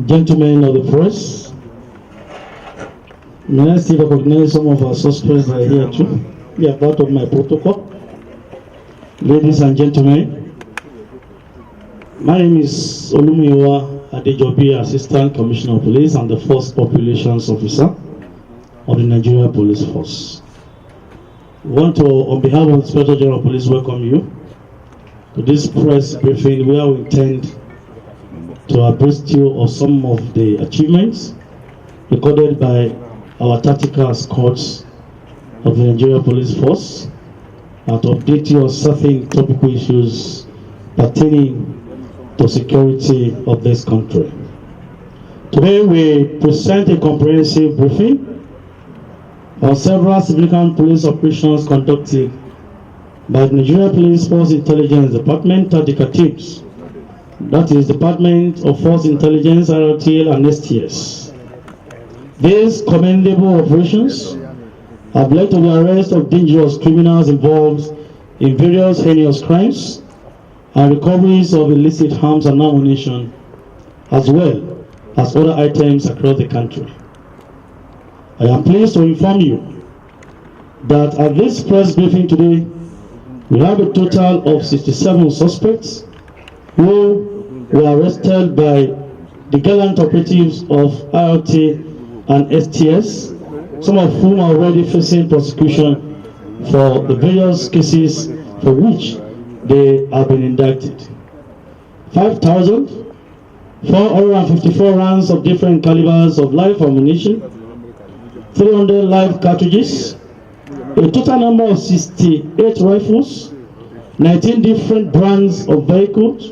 Gentlemen of the press, may I still recognize some of our suspects that are here too? They are part of my protocol. Ladies and gentlemen, my name is Olumiwa Adejobi, Assistant Commissioner of Police and the First Populations Officer of the Nigeria Police Force. We want to, on behalf of the Inspector General of Police, welcome you to this press briefing where we intend to abreast you of some of the achievements recorded by our tactical squads of the Nigeria Police Force and to update you on certain topical issues pertaining to security of this country. Today we present a comprehensive briefing on several significant police operations conducted by the Nigeria Police Force Intelligence Department tactical teams, that is Department of Force Intelligence, RTL and STS. These commendable operations have led to the arrest of dangerous criminals involved in various heinous crimes and recoveries of illicit arms and ammunition, as well as other items across the country. I am pleased to inform you that at this press briefing today, we have a total of 67 suspects who were arrested by the gallant operatives of IRT and STS, some of whom are already facing prosecution for the various cases for which they have been indicted. 5,454 rounds of different calibers of live ammunition, 300 live cartridges, a total number of 68 rifles, 19 different brands of vehicles,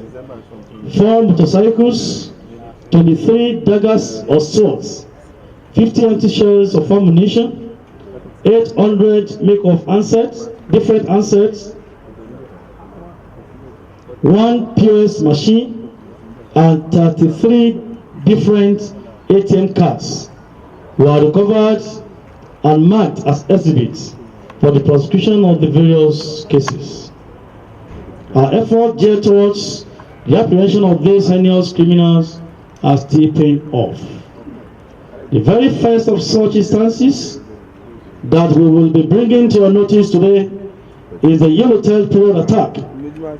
4 motorcycles, 23 daggers or swords, 50 empty shells of ammunition, 800 make-off handsets, different handsets, 1 POS machine, and 33 different ATM cards were recovered and marked as exhibits for the prosecution of the various cases. Our effort geared towards the apprehension of these heinous criminals are still paying off. The very first of such instances that we will be bringing to your notice today is the Yellowtail period attack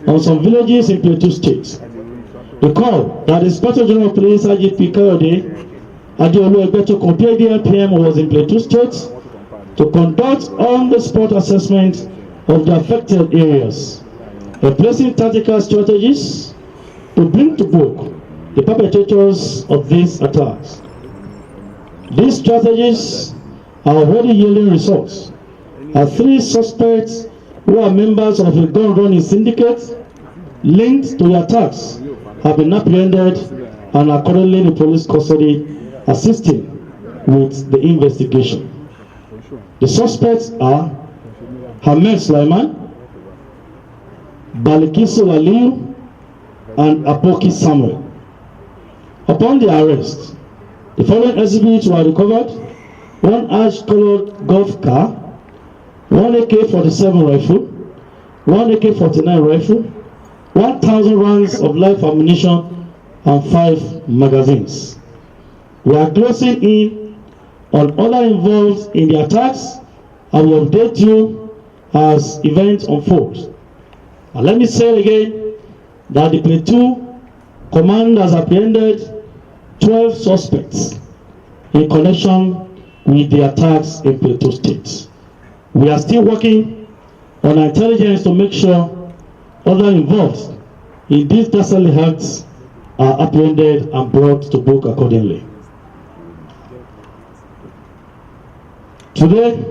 on some villages in Plateau State. Recall that Inspector General of Police IGP Kayode Adeolu Egbeto compared the LPM was in Plateau State to conduct on-the-spot assessment of the affected areas, replacing tactical strategies to bring to book the perpetrators of these attacks. These strategies are already yielding results, as 3 suspects who are members of a gun-running syndicate linked to the attacks have been apprehended and are currently in police custody assisting with the investigation. The suspects are Ahmed Sulaiman, Balikisu Aliyu, and Apoki Samuel. Upon the arrest, the following exhibits were recovered: 1 ash-colored golf car, 1 AK-47 rifle, 1 AK-49 rifle, 1,000 rounds of live ammunition, and 5 magazines. We are closing in on other involved in the attacks and will update you as events unfold. And let me say again that the Plateau Command has apprehended 12 suspects in connection with the attacks in Plateau State. We are still working on intelligence to make sure others involved in these dastardly acts are apprehended and brought to book accordingly. Today,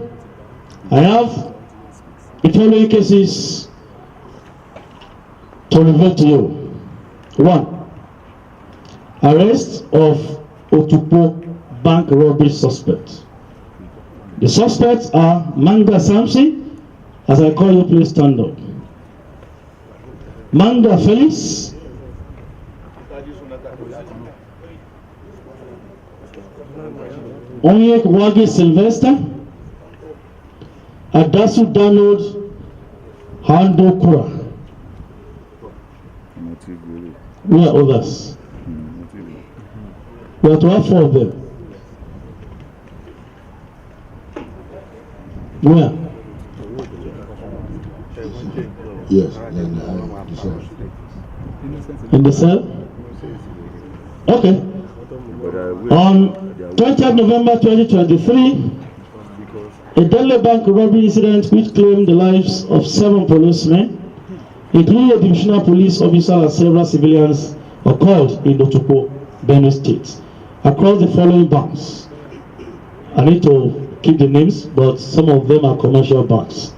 I have the following cases to reveal to you. 1. Arrest of Otupo bank robbery suspect. The suspects are Manga Samson, as I call you, please stand up. Manga Felix, Onyek Wagi Sylvester, Adasu Donald Hando Kura. Where are others? We have to have 4 of them. Where? Yes, in the cell. Okay. On 20th November 2023, a deadly bank robbery incident which claimed the lives of 7 policemen, including a divisional police officer and several civilians, occurred in Otukpo, Benue State, across the following banks. I need to keep the names, but some of them are commercial banks.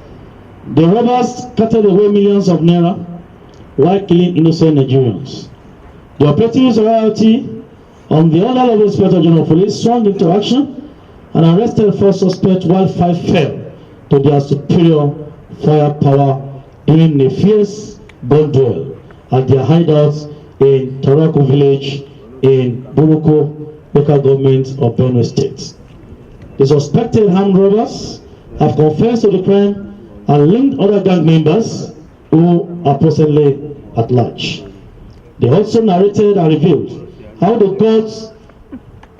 The robbers scattered away millions of naira while killing innocent Nigerians. The operatives royalty on the order of the Inspector General of Police swung into action and arrested 4 suspects while 5 fell to their superior firepower during a fierce gun duel at their hideouts in Tarako village in Buruko local government of Benue State. The suspected armed robbers have confessed to the crime and linked other gang members who are presently at large. They also narrated and revealed how they got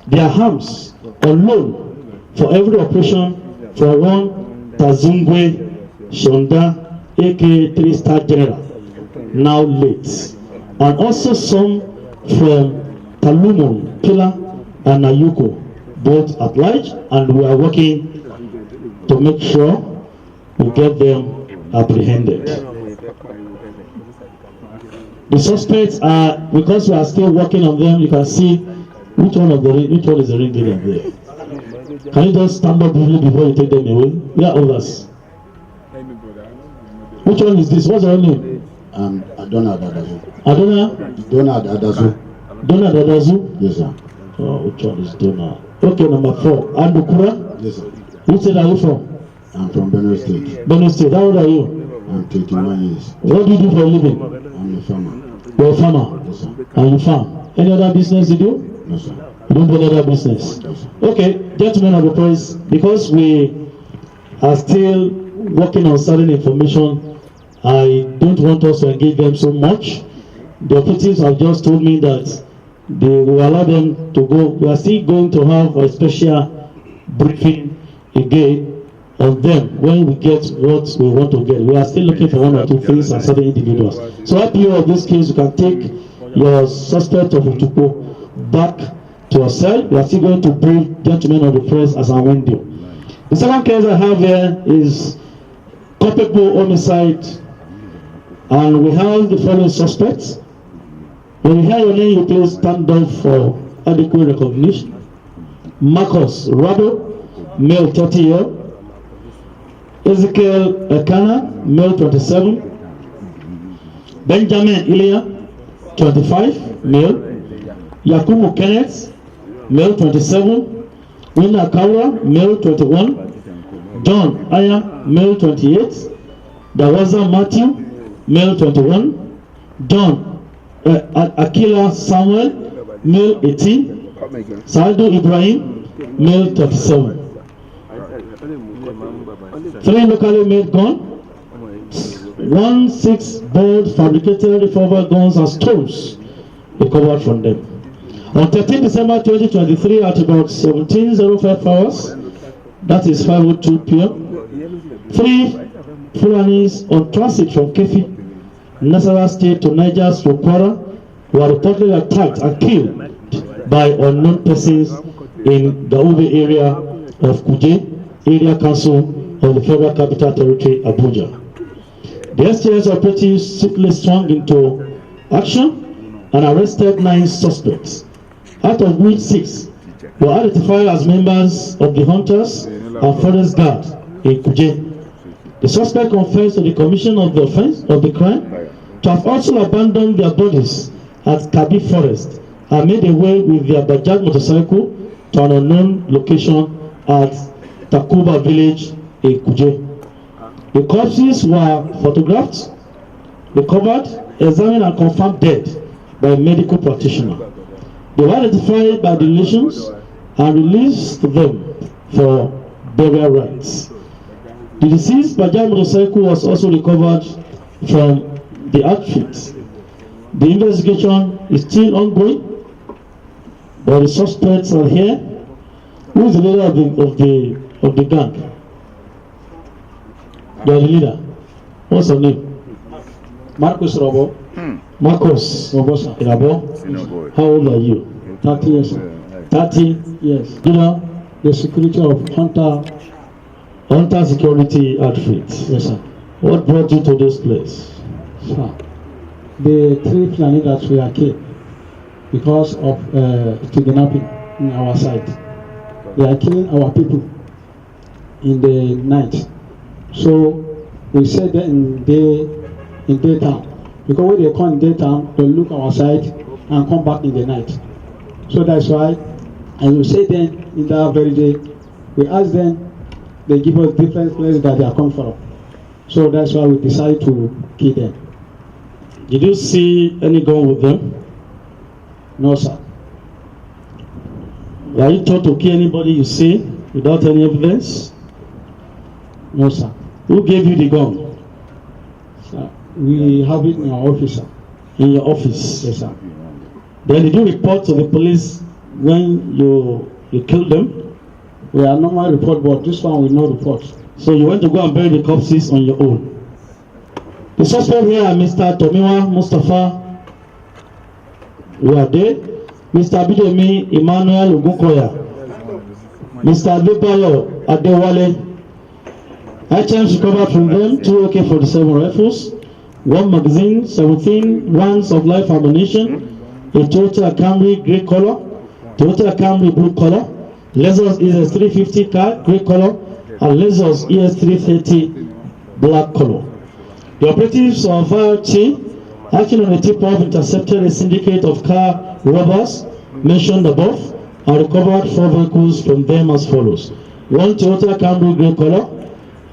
their arms on loan for every operation from one Tazungwe Shonda, aka 3-star general, now late, and also some from Talumon, Pila, and Ayuko, both at large, and we are working to make sure we get them apprehended. The suspects are, because we are still working on them, you can see which one is the ringleader there. Can you just stand up briefly before you take them away? We are others. Which one is this? What's your name? Adona Dadazu. Adona? Dona Dadazu? Yes, sir. Oh, which one is Dona? Okay, number 4. Andukura? Yes, sir. Which state are you from? I'm from Benue State. Benue State. How old are you? I'm 31 years. What do you do for a living? I'm a farmer. You're a farmer? Yes, sir. And you farm? Any other business you do? No, sir. You don't do any other business? No, sir. Okay, gentlemen of the press, because we are still working on certain information, I don't want us to engage them so much. The operatives have just told me that they will allow them to go. We are still going to have a special briefing again on them when we get what we want to get. We are still looking for 1 or 2 things and certain individuals. So at the end of this case, you can take your suspect of Utuko back to your cell. We are still going to brief gentlemen of the press as I went there. The second case I have here is culpable homicide, and we have the following suspects. When you hear your name, you please stand up for adequate recognition. Marcus Rabo, male 30 years. Ezekiel Ekana, male 27. Benjamin Ilya, 25, male. Yakubu Kenneth, male 27. Wina Kaura, male 21. John Aya, male 28. Dawaza Matthew, male 21. John Akila Samuel, male 18. Saldo Ibrahim, male 37. 3 locally made guns, 1 6-bolt fabricated revolver guns and stones recovered from them. On 13 December 2023 at about 17:05 hours, that is 5:02 p.m., 3 Fulanis on transit from Kefi, Nasarawa State to Niger's Rokwara were reportedly attacked and killed by unknown persons in the Ube area of Kuje, Area Council of the Federal Capital Territory, Abuja. The STS operatives swiftly swung into action and arrested 9 suspects, out of which 6 were identified as members of the Hunters and Forest Guard in Kuje. The suspect confessed to the commission of the offense of the crime, to have also abandoned their bodies at Kabi Forest and made away with their Bajaj motorcycle to an unknown location at Takuba village in Kuje. The corpses were photographed, recovered, examined and confirmed dead by a medical practitioner. They were identified by the relations and released them for burial rites. The deceased Bajaj motorcycle was also recovered from the outfit. The investigation is still ongoing, But the suspects are here. Who is the leader of the gang? You are the leader. What's her name? Marcus Robo. Marcus Rabo. How old are you? 30 years. 30. Yes. You know, The security of Hunter Security Outfit. Yes, sir. What brought you to this place? Sir. The 3 Fulani that we are killed because of kidnapping in our side. They are killing our people in the night. So we said that in daytime. Because when they come in daytime, they look our side and come back in the night. So that's why, and we say then in that very day, we ask them, they give us different places that they are come from. So that's why we decide to kill them. Did you see any gun with them? No, sir. Are you taught to kill anybody you see without any evidence? No, sir. Who gave you the gun? Sir, we have it in our office, sir. In your office? Yes, sir. Then did you report to the police when you killed them? We are normal report, but this one we no report. So you went to go and bury the corpses on your own. The suspect here are Mr. Tomiwa Mustafa. You are there. Mr. Bidemi Emmanuel Ogunkoya. Mr. Adebayo Adewale. Items recovered from them: 2 AK-47 rifles, 1 magazine, 17 rounds of live ammunition, a Toyota Camry grey color, Toyota Camry blue color, Lexus ES350 car grey color, and Lexus ES330 black color. The operatives of RT, acting on a tip-off, intercepted a syndicate of car robbers mentioned above and recovered 4 vehicles from them as follows: 1 Toyota Camry grey color,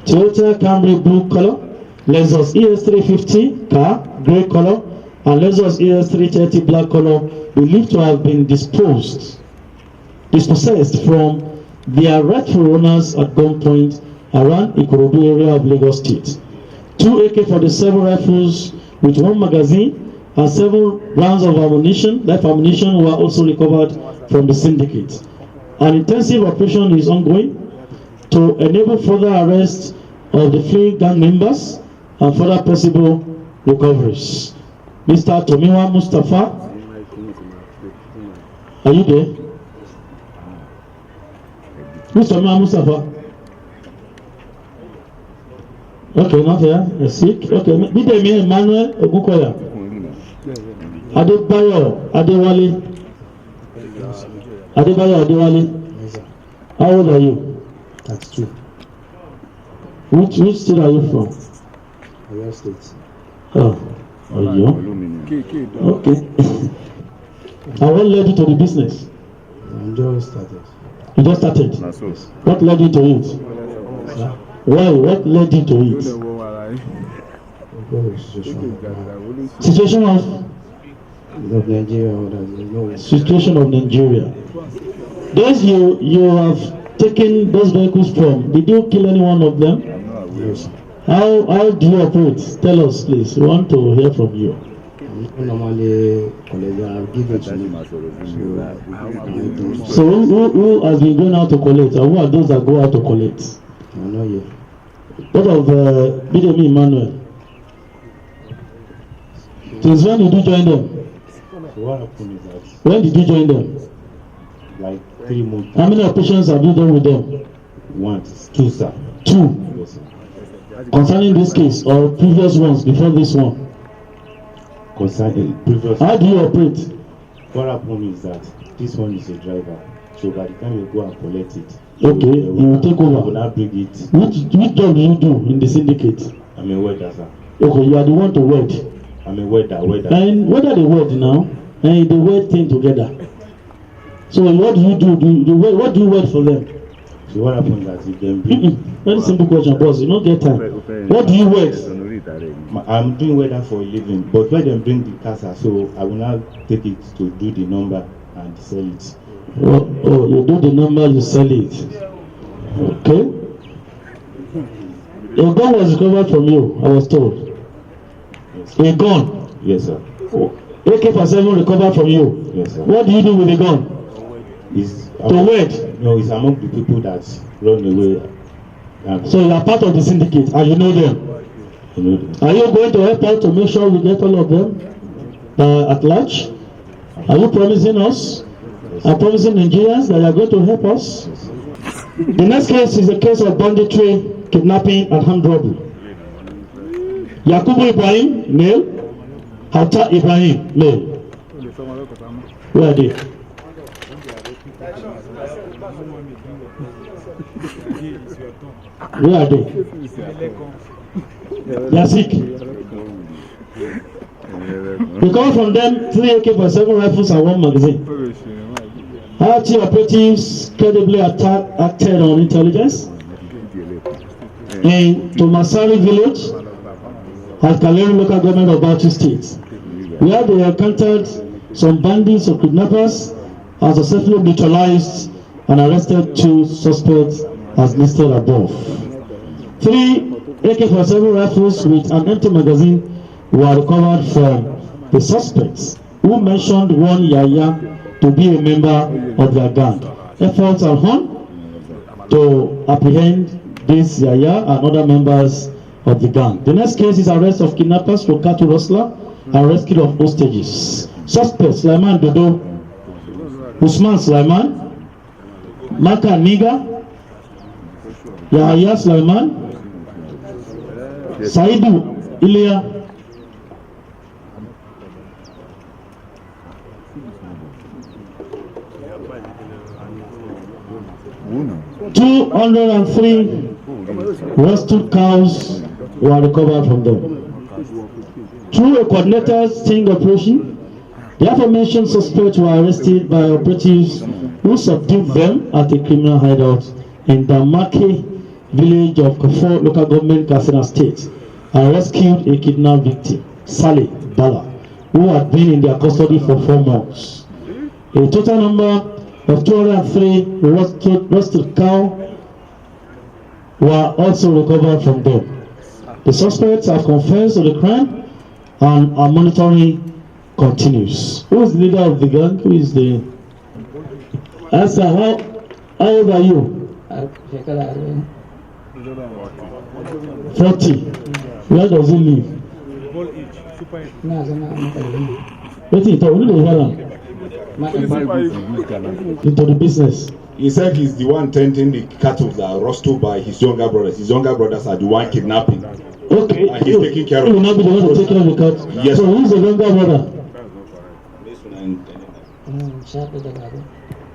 Toyota Camry blue color, Lexus ES350 car grey color, and Lexus ES330 black color, believed to have been dispossessed from their rightful owners at gunpoint around Ikorodu area of Lagos State. 2 AK-47 rifles with 1 magazine and 7 rounds of ammunition, live ammunition, were also recovered from the syndicate. An intensive operation is ongoing to enable further arrest of the fleeing gang members and further possible recoveries. Mr. Tomiwa Mustafa, are you there? Mr. Tomiwa Mustafa? Okay, not here. You're sick. Okay, Bidemi Emmanuel Ogunkoya. Adebayo Adewale. Adebayo Adewale. How old are you? 32. Which state are you from? Oyo State. Oh, Oyo. Okay. And what led you to the business? I just started. You just started? What led you to it? Sir? Why? What led you to it? Situation of Nigeria. Situation of Nigeria. Those you have taken those vehicles from, did you kill any one of them? Yes. How do you operate? Tell us, please. We want to hear from you. Normally, give it to me. So who has been going out to collect, and who are those that go out to collect? I know you. What of Bidemi Emmanuel? Since when did you join them? So what happened is that, When did you join them? like 3 months. How many operations have you done with them? 1, 2, sir. 2. Yes, sir. Concerning this case or previous ones before this one? Concerning previous. How do you operate? What happened is that this one is a driver. So by the time you go and collect it, Okay, you will take I will over. not bring it. Which job do you do in the syndicate? I'm a welder, sir. Okay, you are the one to weld. I'm a welder. And what are they weld now? And they weld thing together. So what do you do? What do you weld for them? So what happens is that you can bring. Very simple question, boss. You don't get time. What do you weld? I'm doing welder for a living, but when they bring the casa, so I will now take it to do the number and sell it. Oh, you do the number, you sell it. Okay. A gun was recovered from you, I was told. Yes. A gun. Yes, sir. AK-47 recovered from you. Yes, sir. What do you do with the gun? Is To wed. No, it's among the people that run away. So you are part of the syndicate and you know them. You know them. Are you going to help out to make sure we get all of them at large? Are you promising us? Are promising Nigerians that you are going to help us? The next case is a case of banditry, kidnapping, and armed robbery. Yakubu Ibrahim, male. Hata Ibrahim, male. Where are they? Where are they? They are sick. We come from them 3 AK-47 rifles and 1 magazine. RT operatives credibly acted on intelligence in Tomasari village at Kalero local government of Bauchi state, where they encountered some bandits or kidnappers and successfully neutralized and arrested 2 suspects as listed above. 3 AK-47 rifles with an empty magazine were recovered from the suspects, who mentioned one Yaya to be a member of their gang. Efforts are on to apprehend this Yaya and other members of the gang. The next case is arrest of kidnappers for cattle rustler and rescue of hostages. Suspects Sulaiman Dodo, Usman Sulaiman, Maka Niga, Yahya Sulaiman, Saidu Ilya, $203 roasted cows were recovered from them. Through a coordinated sting operation, the aforementioned suspects were arrested by operatives who subdued them at a criminal hideout in Damake village of Kafo local government, Katsina state, and rescued a kidnapped victim, Saleh Bala, who had been in their custody for 4 months. A total number of 203 roasted cows were also recovered from them. The suspects have confessed to the crime and our monitoring continues. Who is the leader of the gang? Who is the... Asa, how old are you? 40. Where does he live? Wait, into the business. He said he's the one tending the cattle that are roasted by his younger brothers. His younger brothers are the one kidnapping. Okay. And he's taking care of it. He will not be the one to take care of the cattle. Yes. So who's the younger brother?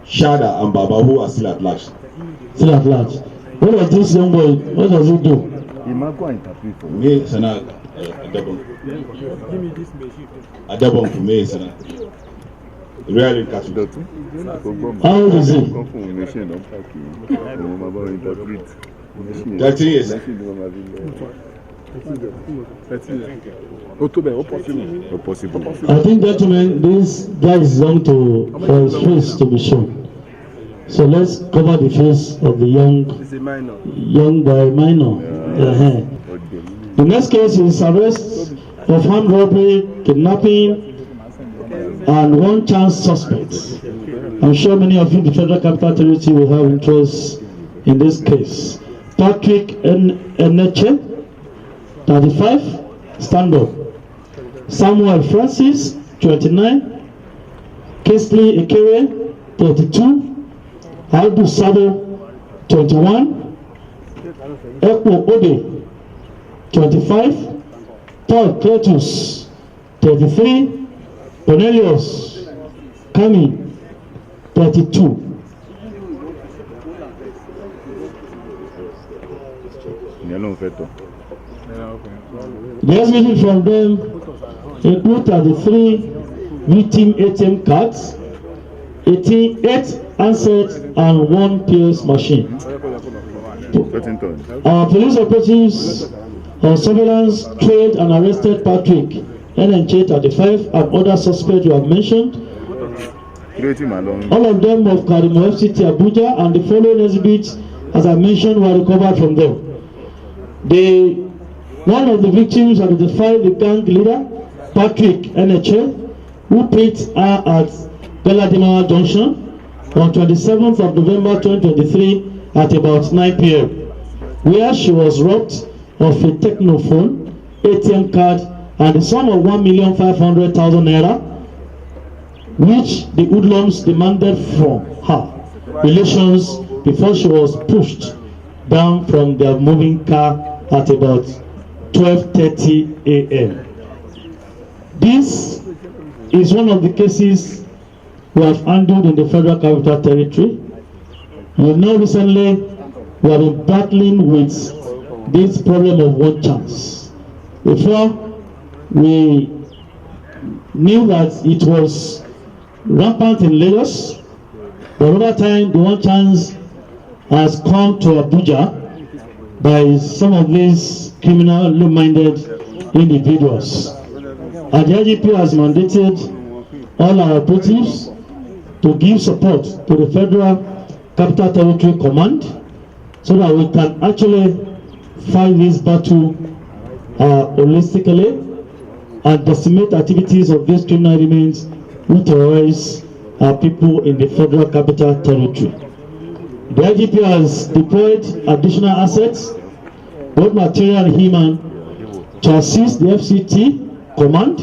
Shada and Baba, who are still at large. Still at large. What does this young boy, what does he do? Me, Sana, Adabon, me, Sana. Really cattle. How old is he? 30 years. I think, gentlemen, this guy is young for his face to be shown. So let's cover the face of the young guy, minor. The next case is arrest of armed robbery, kidnapping, and 1 chance suspects. I'm sure many of you in the Federal Capital Territory will have interest in this case. Patrick Eneche, 35, stand up. Samuel Francis, 29. Kesley Ekere, 32. Aldu Sabo, 21. Ekpo Ode, 25. Todd Cletus, 33. Cornelius Kami, 32. The exhibition from them include 33 victim ATM cards, 8 handsets, and 1 POS machine. Our police operatives on surveillance trailed and arrested Patrick NNJ 35 and other suspects you have mentioned. All of them of Karimo FCT Abuja, and the following exhibits, as I mentioned, were recovered from them. One of the victims identified the gang leader, Patrick NHL, who picked her at Galadima Junction on 27th of November 2023 at about 9 p.m. where she was robbed of a Technophone, ATM card, and the sum of 1,500,000 naira, which the hoodlums demanded from her relations before she was pushed down from their moving car at about 12:30 a.m. This is one of the cases we have handled in the Federal Capital Territory. You know, recently we have been battling with this problem of one chance. Before, we knew that it was rampant in Lagos, but over time the one chance has come to Abuja by some of these criminal-minded individuals. And the IGP has mandated all our operatives to give support to the Federal Capital Territory Command so that we can actually fight this battle holistically and decimate activities of these criminal elements who terrorize our people in the Federal Capital Territory. The IGP has deployed additional assets, both material and human, to assist the FCT command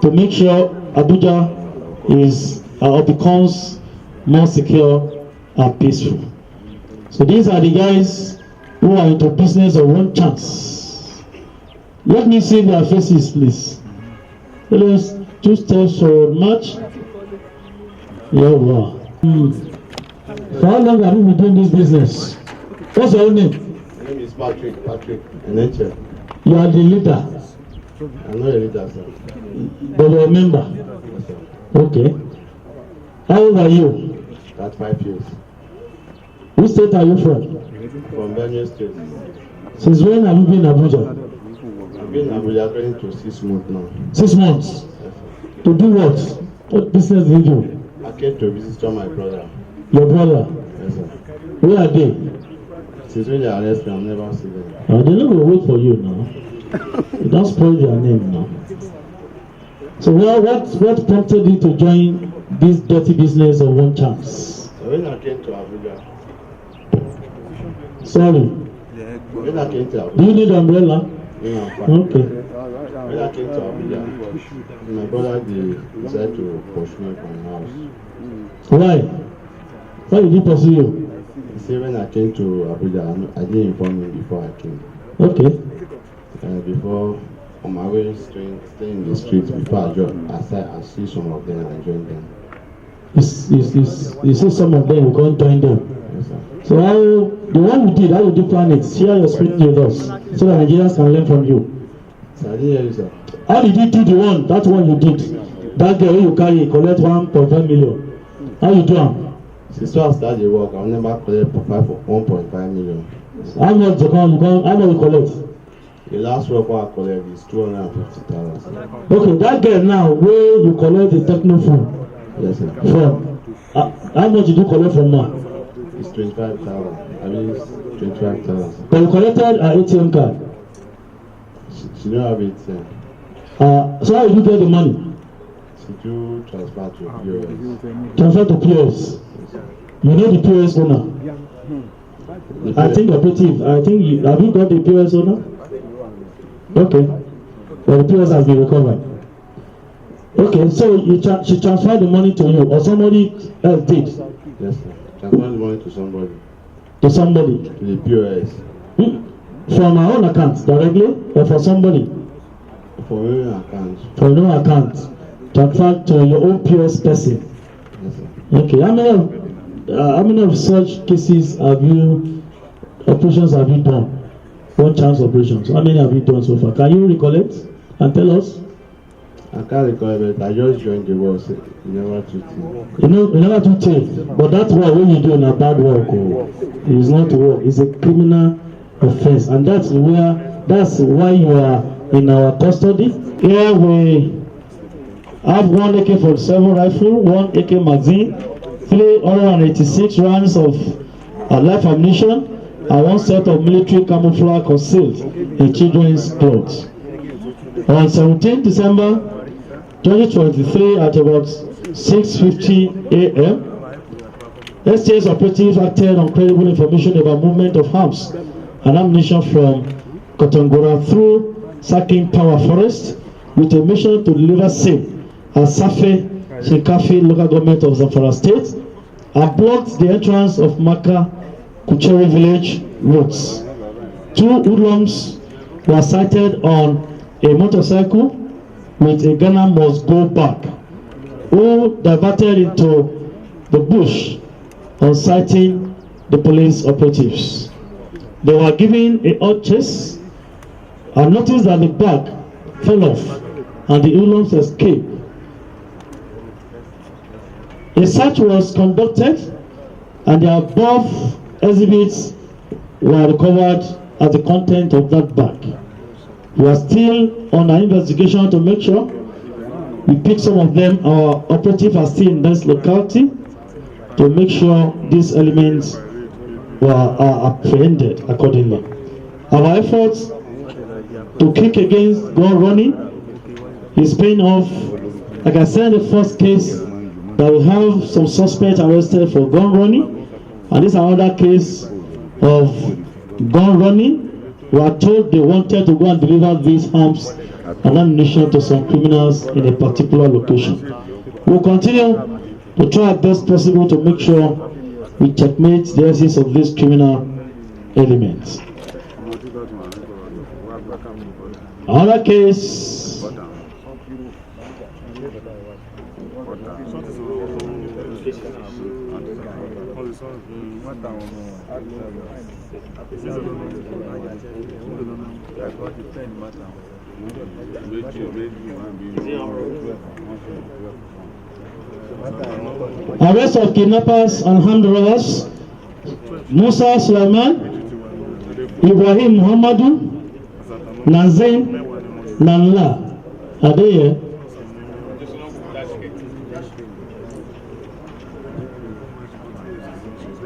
to make sure Abuja is becomes more secure and peaceful. So these are the guys who are into business of one chance. Let me see their faces, please. Let us 2 steps forward, march. Yeah, wow. For how long have you been doing this business? What's your name? My name is Patrick Eneche. You are the leader. I'm not a leader, sir. But you're a member. Yes, sir. Okay. How old are you? 35 years. Which state are you from? From Benue State. Since when have you been in Abuja? I've been in Abuja going to 6 months now. 6 months. Yes, sir. To do what? What business do you do? I came to visit my brother. Your brother? Yes, sir. Where are they? Since when they arrested me, I've never seen them. They don't will wait for you now. You don't spoil their name now. So what prompted you to join this dirty business of one chance? So when I came to Abuja, Sorry. when I came to Abuja, Do you need umbrella? yeah, I'm fine. Okay. When I came to Abuja, my brother decided to push me from the house. Why? Why did he pursue you? He said when I came to Abuja, I didn't inform him before I came. Okay. Before, on my way staying in the streets, before I see some of them and I joined them. You see some of them, you can't join them. Yes, sir. So the one you did, how did you plan it? Share your spirit with us so that Nigerians can learn from you. So I didn't hear you, sir. How did you do that one you did? That girl you carry, collect 1.5 million. How you do am? Since I started the work, I've never collected 1.5 million. How much you collect? The last work I collect is 250,000. Okay, that girl now, where you collect the Technophone Yes, sir. from, how much did you collect from her? It's 25,000. I mean, it's 25,000. But you collected her ATM card. She don't have it, sir. So how did you get the money? She do transfer to POS. Transfer to POS. You know the POS owner? I think operative. Have you got the POS owner? Okay. Well, the POS has been recovered. Okay, so she transferred the money to you, or somebody else did? Yes, sir. Transfer the money to somebody. To somebody? To the POS. From her own account directly, or for somebody? For your own account. From your own account. Transfer to your own POS person. Yes, sir. Okay, how many of such cases operations have you done? One chance operations. How many have you done so far? Can you recollect and tell us? I can't recall it. I just joined the work. So never too thick. You never too thick. But that's why when you do a bad work, it is not work. It's a criminal offense, and that's why you are in our custody. Here we have one AK-47 rifle, one AK magazine, 386 rounds of live ammunition, and one set of military camouflage concealed in children's clothes. On 17 December 2023 at about 6:50 a.m., STS operatives acted on credible information about movement of arms and ammunition from Kotongora through Sakin Power Forest with a mission to deliver same at Safe Shinkafi local government of Zamfara State and blocked the entrance of Maka Kucheri village roads. 2 hoodlums were sighted on a motorcycle with a Ghana must go back, who diverted into the bush on sighting the police operatives. They were given a hot chase and noticed that the bag fell off and the hoodlums escaped. A search was conducted and the above exhibits were recovered as the content of that bag. We are still on our investigation to make sure we pick some of them. Our operatives are still in this locality to make sure these elements are apprehended accordingly. Our efforts to kick against gun running is paying off. Like I said, the first case that we have some suspects arrested for gun running, and this is another case of gun running. We are told they wanted to go and deliver these arms and ammunition to some criminals in a particular location. We will continue to try our best possible to make sure we checkmate the essence of these criminal elements. Another case arrest of kidnappers and armed robbers. Musa Sulaiman, Ibrahim Muhammadu, Nazain Nanla. Are they here?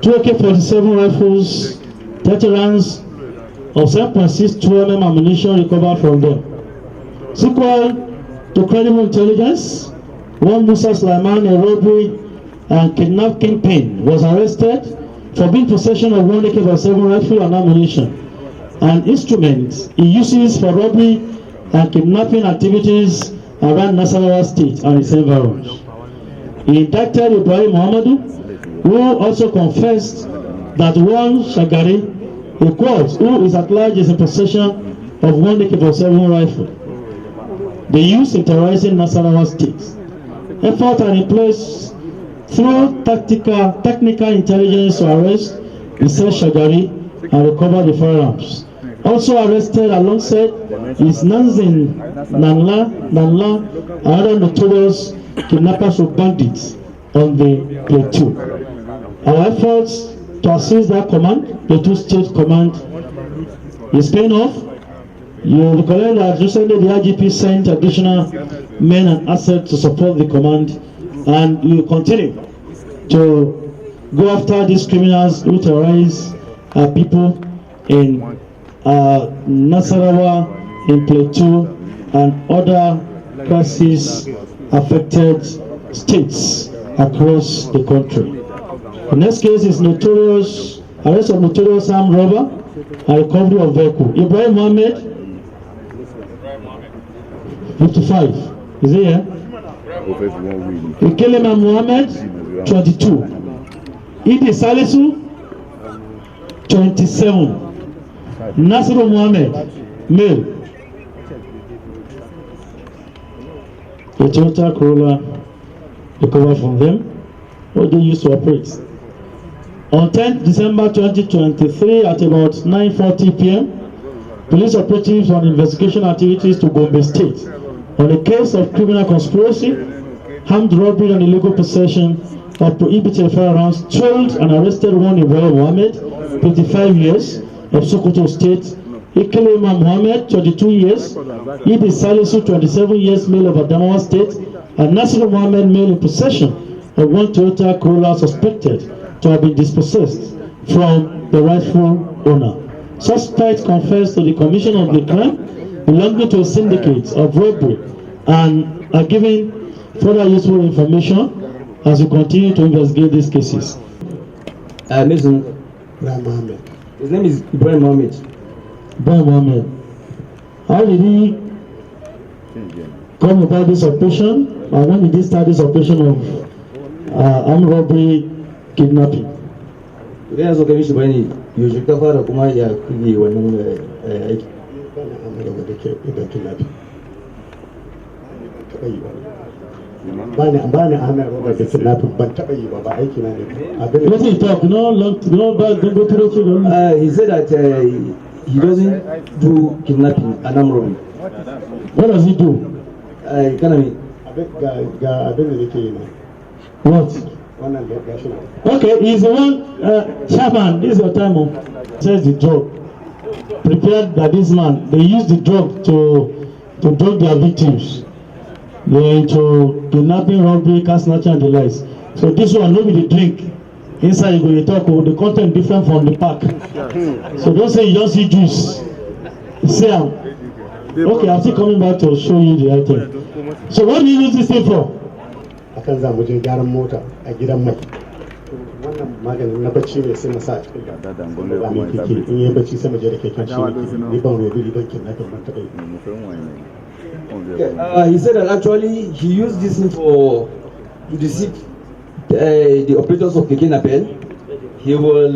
Two AK-47 rifles, 30 rounds of 7.62 mm ammunition recovered from them. Sequel to credible intelligence, one Musa Sulaiman, a robbery and kidnapping kingpin, was arrested for being possession of one AK-47 rifle and ammunition, and instruments he uses for robbery and kidnapping activities around Nasarawa State and its environs. He indicted Ibrahim Muhammadu, who also confessed that one Shagari, a quad who is at large, is in possession of one AK-47 rifle. They use in terrorizing Nasarawa State. Efforts are in place through technical intelligence to arrest the said Shagari and recover the firearms. Also arrested alongside is Nanzin Nanla, and other notorious kidnappers of bandits on the plateau. Our efforts to assist that command, Plateau State Command, is paying off. You recollect that recently the IGP sent additional men and assets to support the command, and we will continue to go after these criminals who terrorize our people in Nasarawa, in Plateau, and other crisis affected states across the country. The next case is Notorious, arrest of Notorious armed robber and recovery of vehicle. Ibrahim Mohammed, 55. Is he here? Ikelema Mohammed, 22. Idi Salisu, 27. Nasiru Mohammed, male. A Toyota Corolla recovered from them. What they used to operate. On 10th December 2023 at about 9:40 p.m., police operatives on investigation activities to Gombe State on a case of criminal conspiracy, armed robbery and illegal possession of prohibited firearms, trailed and arrested one Ibrahim Mohammed, 25 years, of Sokoto State, Ikelema Mohammed, 22 years, Idi Salisu, 27 years, male of Adamawa State, and Nasiru Mohammed, male in possession of one Toyota Corolla suspected to have been dispossessed from the rightful owner. Suspects confessed to the commission of the crime belonging to a syndicate of robbery and are giving further useful information as we continue to investigate these cases. Mason. Ibrahim Mohammed. His name is Ibrahim Mohammed. Ibrahim Mohammed. How did he come about this operation? And when did he start this operation of armed robbery, kidnapping? Idan ya zo kai mishi bayani yaushe ka fara kuma ya kuke wannan aiki. Ba ni Ahmed Robert da kidnapping ban taɓa yi ba aiki na ne. Let me talk. Don't go to the He said that he doesn't do kidnapping and armed robbery. What does he do? Economy. Ga abin da nake yi na. What? Wannan da gashi na. Okay, he's the one, chairman, this is your time, says the drug. Prepared by this man, they use the drug to drug their victims. They're into kidnapping, robbery, car snatching, and the likes. So this one, no be the drink. Inside you go, you talk, the content different from the pack. So don't say you don't see juice. Say, okay, I'm still coming back to show you the item. So what do you use this thing for? Akan za mu je gyaran mota a gidan mai. Wannan maganin na bacci ne sai na sa cikin gada da mai keke in yi bacci sai mu je da keken shi ni ban robi ban kidnapping ban taɓa yi. He said that actually he used this thing to deceive the operators of Kidnappers. He will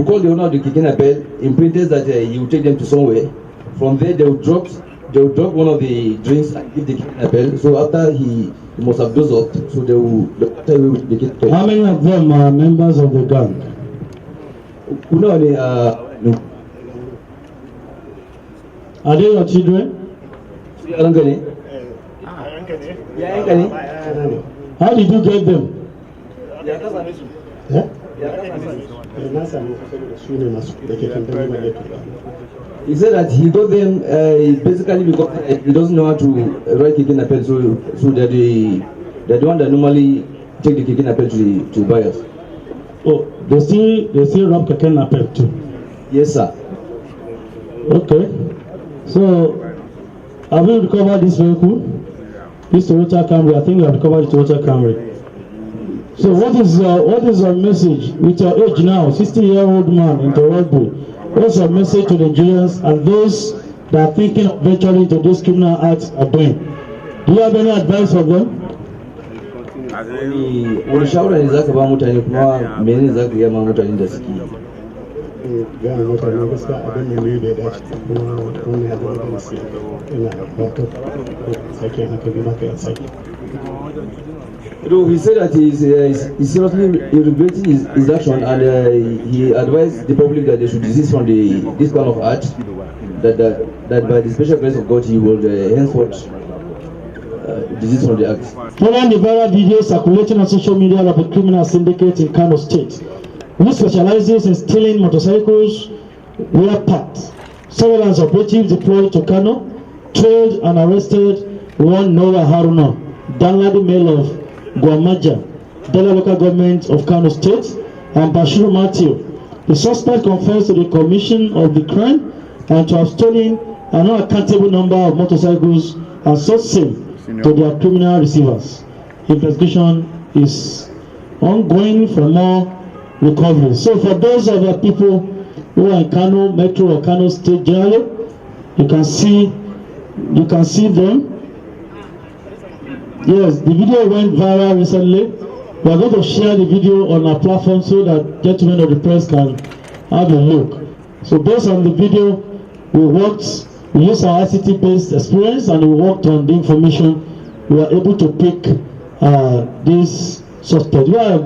call the owner of the Kidnappers in pretense that he will take them to somewhere. From there they will drop one of the drinks and give the Kidnappers. So after he must have dozed off, so they will after the Kidnappers. How many of them are members of the gang? No. Are they your children? How did you get them? He said that he got them basically because he doesn't know how to ride kicking apple, so they're the one that normally take the kicking apple to buyers. Oh, they still rob kicking apple too? Yes, sir. Okay. So, have you recovered this vehicle? This Toyota Camry? I think you have recovered the Toyota Camry. So what is your message with your age now, 60-year-old man into robbery? What's your message to the Nigerians and those that are thinking of venturing into these criminal acts are doing? Do you have any advice for them? Wani shawara ne zaka ba mutane kuma menene zaka yi ma mutane da suke? Ga mutane gaskiya abin da ne da ya dace kuma wannan ya zama da nasi ina wato sake hankali maka ya sake. He said that he's seriously regretting his action and he advised the public that they should desist from this kind of act, that by the special grace of God he will henceforth desist from the act. Following the viral video circulating on social media of a criminal syndicate in Kano State, who specializes in stealing motorcycles where parked, surveillance operatives deployed to Kano trailed and arrested one Noah Haruna, Danladi male of Guamaja, Dela local government of Kano State, and Bashiru Matthew. The suspect confessed to the commission of the crime and to have stolen an unaccountable number of motorcycles and sold same to their criminal receivers. Investigation is ongoing for more recovery. So for those of the people who are in Kano Metro or Kano State generally, you can see them. Yes, the video went viral recently. We are going to share the video on our platform so that gentlemen of the press can have a look. So based on the video, we used our ICT-based experience and we worked on the information. We were able to pick this suspect. There are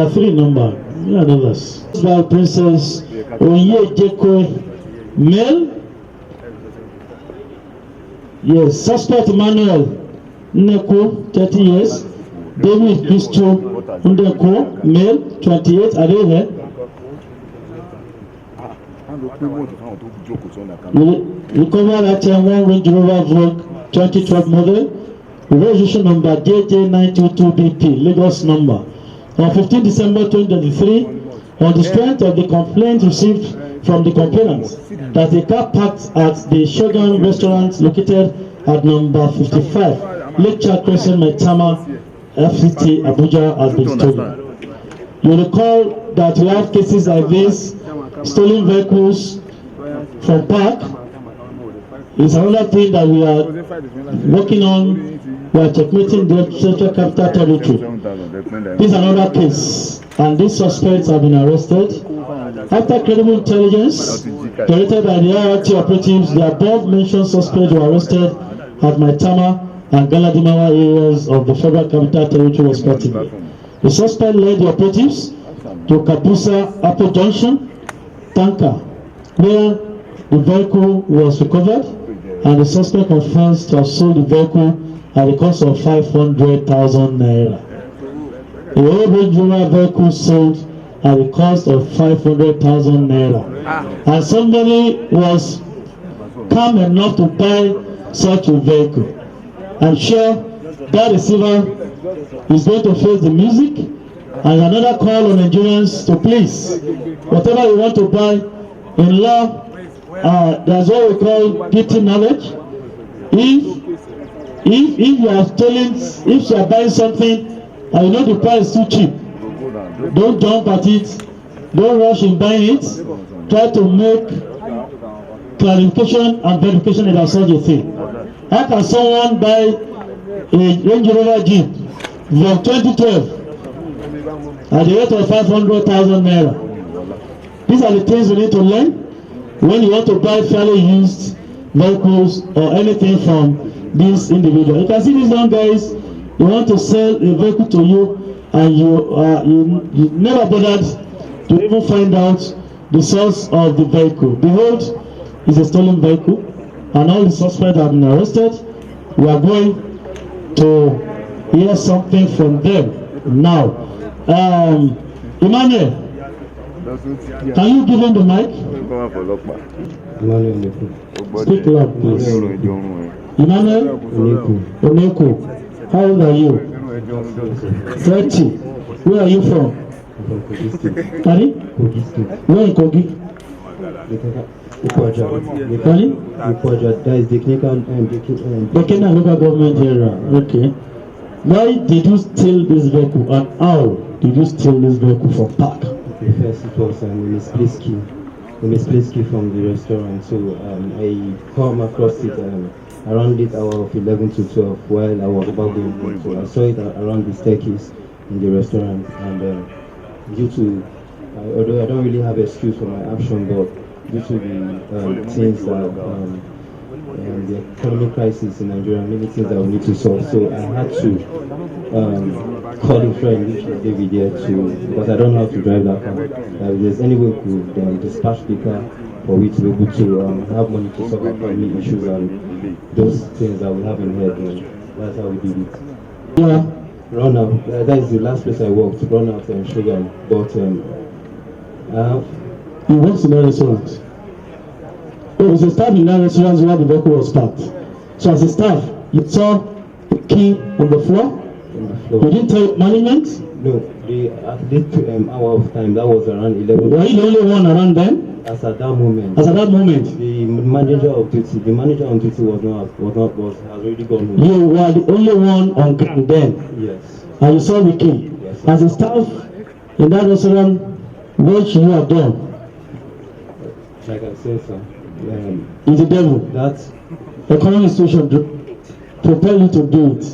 three numbers. You are others. By Princess Oyejekwe, male. Yes, suspect Emmanuel Nneko, 30 years. David Christo Ndeko, male, 28. Are they here? Recovered at one Range Rover Vogue 2012 model. Registration number JJ922BP, Lagos number. On 15 December 2023, on the strength of the complaint received from the complainants that a car parked at the Shogun restaurant located at number 55, Lake Chad Crescent, Maitama, FCT Abuja has been stolen. You recall that we have cases like this, stolen vehicles from park. It's another thing that we are working on. We are checkmating the Central Capital Territory. This is another case, and these suspects have been arrested. After credible intelligence generated by the IRT operatives, the above-mentioned suspects were arrested at Maitama and Galadimawa areas of the Federal Capital Territory, respectively. The suspect led the operatives to Kapusa Apple Junction, Tanka, where the vehicle was recovered, and the suspect confessed to have sold the vehicle at the cost of 500,000 naira. The old Range Rover vehicle sold at the cost of 500,000 naira, and somebody was calm enough to buy such a vehicle. I'm sure that receiver is going to face the music, and another call on Nigerians to please, whatever you want to buy in law, there's what we call guilty knowledge. If you are stealing, if you are buying something and you know the price is too cheap, don't jump at it, don't rush in buying it. Try to make clarification and verification about such a thing. How can someone buy a Range Rover Jeep from 2012 at the rate of 500,000 naira? These are the things we need to learn when you want to buy fairly used vehicles or anything from this individual. You can see these young guys, they want to sell a vehicle to you, and you never bothered to even find out the source of the vehicle. Behold, it's a stolen vehicle, and all the suspects have been arrested. We are going to hear something from them now. Emmanuel, can you give him the mic? Speak loud, please. Emmanuel Oneko, how old are you? 30. Where are you from? Pardon? Where in Kogi? That is the Kenya local government area. Okay. Why did you steal this vehicle, and how did you steal this vehicle from park? First, it was a misplaced key from the restaurant. So I come across it around the hour of 11 to 12 while I was about going home. So I saw it around the staircase in the restaurant, and due to, although I don't really have excuse for my action, but due to the things that the economic crisis in Nigeria, many things that we need to solve. So I had to call a friend, which is David, here because I don't know how to drive that car. If there's any way we could dispatch the car for we to be able to have money to solve our family issues and those things that we have in head. That's how we did it. Yeah. Run out. That is the last place I worked. Run out and sugar. But you worked in that restaurant. Oh, it was a staff in that restaurant where the vehicle was parked. So as a staff, you saw the key on the floor? You didn't tell management? No, at this hour of time, that was around 11. Were you the only one around then? As at that moment. As at that moment? The manager on duty has already gone home. You were the only one on ground then? Yes. And you saw the key? Yes. As a staff in that restaurant, what should you have done? Like I said, sir. It's the devil. That economic situation propel you to do it.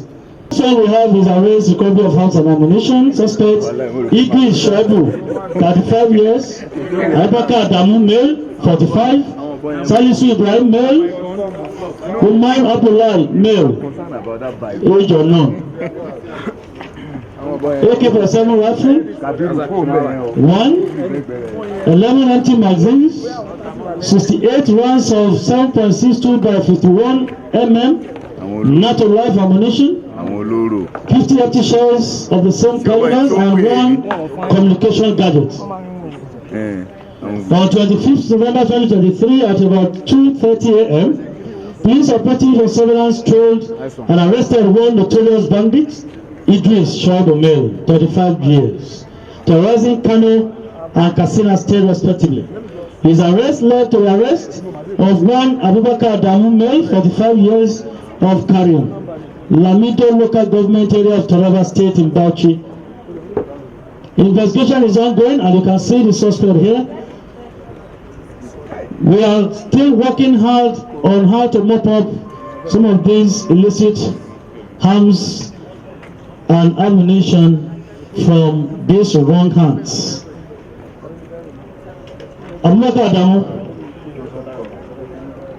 So we have is arrest, recovery of arms and ammunition. Suspect Idris Shoabu, 35 years. Abubakar Adamu, male, 45. Salisu Ibrahim, male. Umair Abdullahi, male, age unknown. AK-47 rifle, 11 empty magazines, 68 rounds of 7.62 by 51 mm, not live ammunition, 50 empty shells of the same calibers, and 1 communication gadget. On 25th November 2023 at about 2:30 a.m., police operatives of surveillance trailed and arrested one notorious bandit, Idris Shoabu, male, 35 years, terrorizing Kano and Katsina State respectively. His arrest led to the arrest of one Abubakar Adamu, male, 45 years, of carrying. Lamido local government area of Taraba State in Bauchi. Investigation is ongoing, and you can see the suspect here. We are still working hard on how to mop up some of these illicit arms and ammunition from these wrong hands. Abubakar Adamu,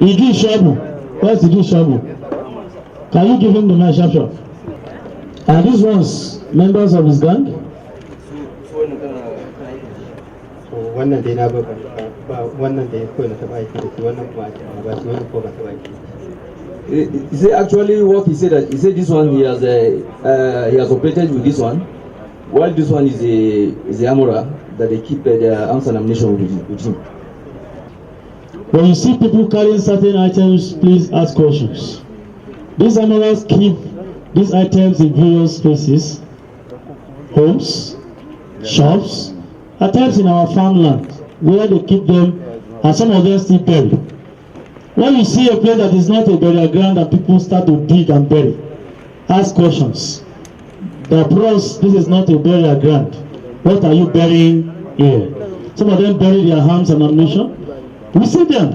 Igi Shabu, where's Igi Shabu? Can you give him the mic, sharp? Are these ones members of his gang? Wannan dai na ba wannan dai ko na taba aiki da shi wannan ba shi wannan ko ba taba aiki. He said actually what he said that he said this one he has operated with this one, while this one is a Amora that they keep their arms and ammunition with him. When you see people carrying certain items, please ask questions. These Amoras keep these items in various places, homes, shops, at times in our farmland, where they keep them, and some of them still bury. When you see a place that is not a burial ground and people start to dig and bury, ask questions. The pros, this is not a burial ground. What are you burying here? Some of them bury their arms and ammunition. We see them.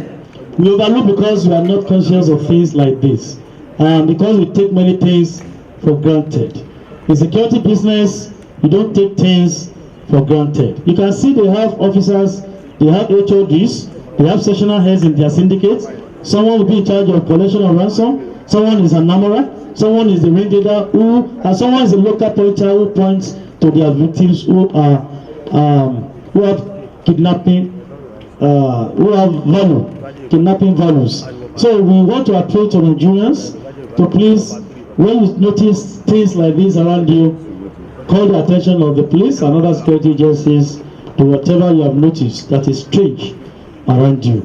We overlook because we are not conscious of things like this. And because we take many things for granted. In security business, you don't take things for granted. You can see they have officers, they have HODs, they have sectional heads in their syndicates. Someone will be in charge of collection of ransom, someone is an armorer, someone is the ringleader, and someone is a local pointer who points to their victims who have kidnapping, who have kidnapping values. So we want to appeal to Nigerians to please, when you notice things like this around you, call the attention of the police and other security agencies to whatever you have noticed that is strange around you.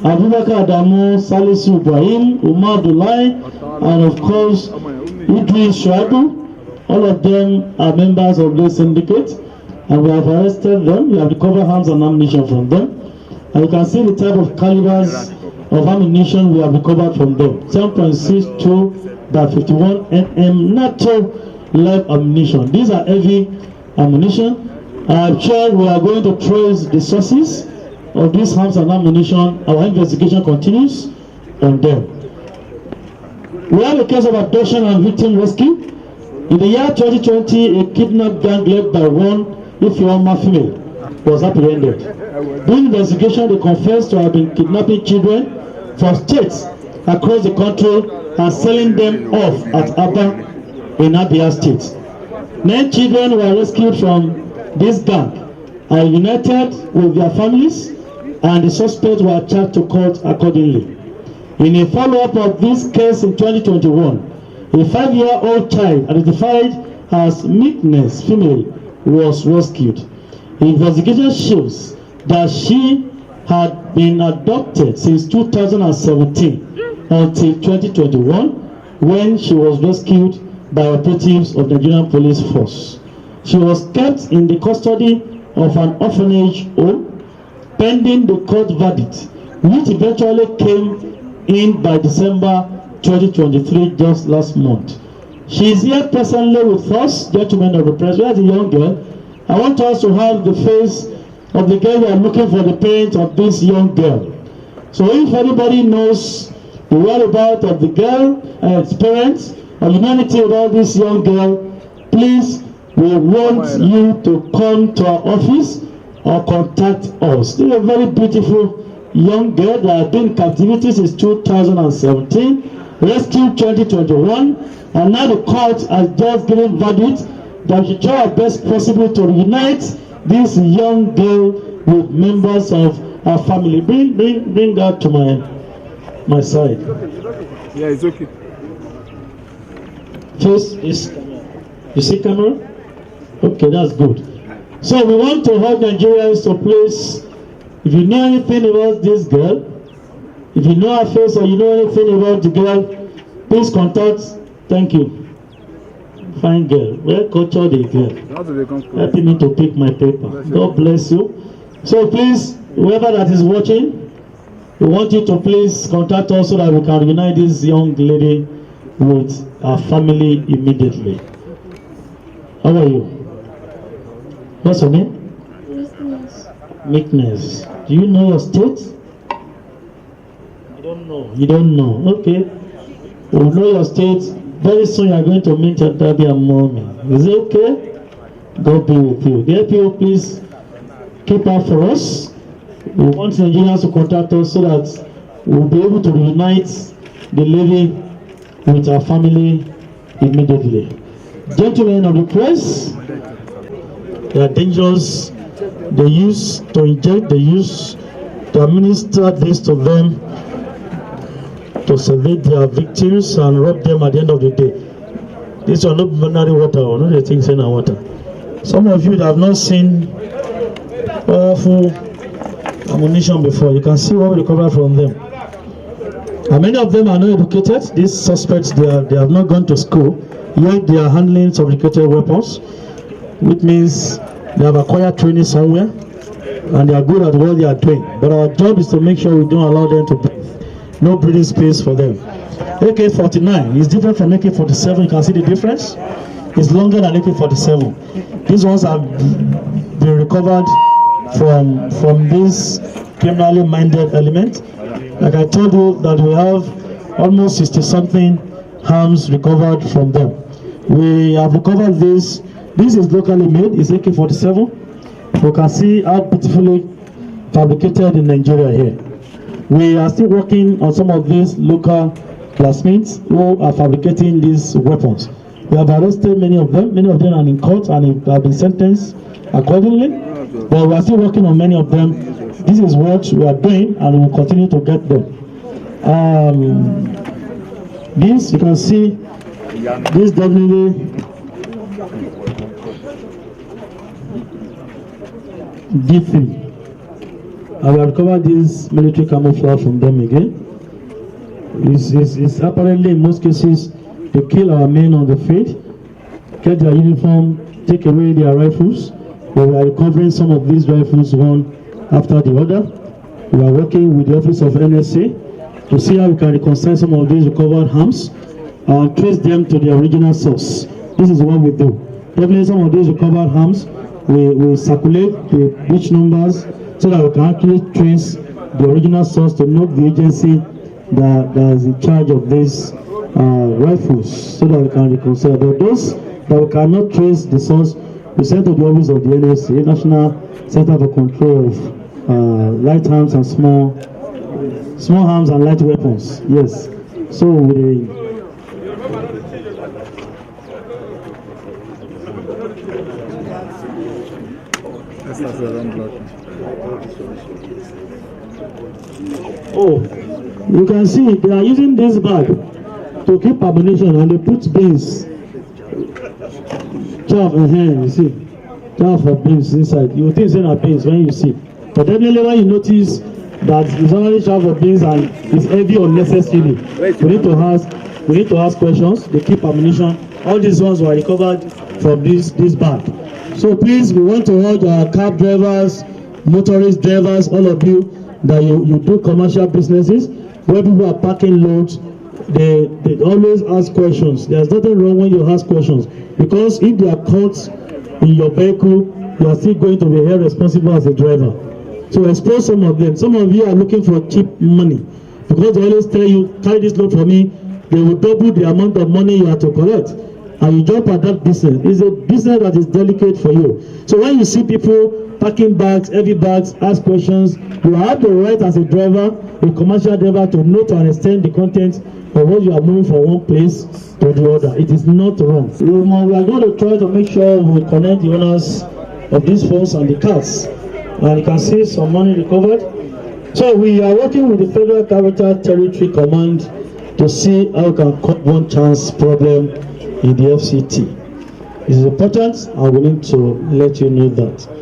Abubakar Adamu, Salisu Ibrahim, Umar Abdullahi, and of course Idris Shuaibu, all of them are members of this syndicate, and we have arrested them. We have recovered arms and ammunition from them, and you can see the type of calibers of ammunition we have recovered from them: 7.62 by 51 mm NATO live ammunition. These are heavy ammunition. I'm sure we are going to trace the sources of these arms and ammunition. Our investigation continues on them. We have a case of abduction and victim rescue. In the year 2020, a kidnapped gang led by one Ifioma female was apprehended. During the investigation, they confessed to have been kidnapping children from states across the country and selling them off at Aba in Abia State. 9 children were rescued from this gang and united with their families, and the suspects were charged to court accordingly. In a follow-up of this case in 2021, a 5-year-old child identified as Meekness female was rescued. The investigation shows that she had been adopted since 2017 until 2021, when she was rescued by operatives of the Nigerian Police Force. She was kept in the custody of an orphanage home pending the court verdict, which eventually came in by December 2023, just last month. She is here presently with us, gentlemen of the press. Where is the young girl? I want us to have the face of the girl. We are looking for the parents of this young girl. So if anybody knows the whereabouts of the girl and its parents, or you know anything about this young girl, please, we want you to come to our office or contact us. This is a very beautiful young girl that has been in captivity since 2017, rescued 2021, and now the court has just given verdict that we should try our best possible to reunite this young girl with members of our family. Bring her to my side. Yeah, it's okay. First is, you see camera? Okay, that's good. So we want to help Nigerians to please, if you know anything about this girl, if you know her face or you know anything about the girl, please contact. Thank you. Fine girl. Where culture the girl? Helping me to pick my paper. God bless you. So please, whoever that is watching, we want you to please contact us so that we can reunite this young lady with our family immediately. How are you? What's your name? Meekness. Do you know your state? You don't know. You don't know. Okay. We'll know your state. Very soon you are going to meet your daddy and mommy. Is it okay? God be with you. The APO, please keep out for us. We want Nigerians to contact us so that we'll be able to reunite the lady with our family immediately. Gentlemen of the press, they are dangerous. They used to inject, they used to administer this to them to sedate their victims and rob them at the end of the day. These are not ordinary water, or not the things in our water. Some of you that have not seen powerful ammunition before, you can see what we recover from them. And many of them are not educated. These suspects, they have not gone to school, yet they are handling sophisticated weapons, which means they have acquired training somewhere and they are good at what they are doing. But our job is to make sure we don't allow them to breathe. No breathing space for them. AK-49 is different from AK-47. You can see the difference. It's longer than AK-47. These ones have been recovered from this criminally minded element. Like I told you that we have almost 60-something arms recovered from them. We have recovered this. This is locally made. It's AK-47. You can see how beautifully fabricated in Nigeria here. We are still working on some of these local classmates who are fabricating these weapons. We have arrested many of them. Many of them are in court and have been sentenced accordingly. But we are still working on many of them. This is what we are doing, and we will continue to get them. This, you can see, this definitely different. I will recover this military camouflage from them again. It's apparently in most cases to kill our men on the field, get their uniform, take away their rifles. But we are recovering some of these rifles one after the other. We are working with the office of NSA to see how we can reconcile some of these recovered arms and trace them to the original source. This is what we do. Definitely some of these recovered arms, we circulate the which numbers so that we can actually trace the original source to know the agency that is in charge of these rifles, so that we can reconcile. But those that we cannot trace the source, we send to the office of the NSA, National Center for Control of Light Arms and Small Arms and Light Weapons. Yes. So we you can see they are using this bag to keep ammunition, and they put beans, chaff in here. You see, chaff of beans inside. You think it's not beans when you see, but definitely when you notice that it's only chaff of beans and it's heavy unnecessarily, we need to ask questions. They keep ammunition. All these ones were recovered from this bag. So please, we want to urge our cab drivers, motorist drivers, all of you, that you do commercial businesses where people are packing loads. They always ask questions. There's nothing wrong when you ask questions, because if they are caught in your vehicle, you are still going to be held responsible as a driver. So expose some of them. Some of you are looking for cheap money, because they always tell you, carry this load for me. They will double the amount of money you have to collect, and you jump at that business. It's a business that is delicate for you. So when you see people packing bags, heavy bags, ask questions, you have the right as a driver, a commercial driver, to know to understand the content of what you are moving from one place to the other. It is not wrong. We are going to try to make sure we connect the owners of these phones and the cars. And you can see some money recovered. So we are working with the Federal Capital Territory Command to see how we can cut one chance problem in the FCT. It is important, and we need to let you know that.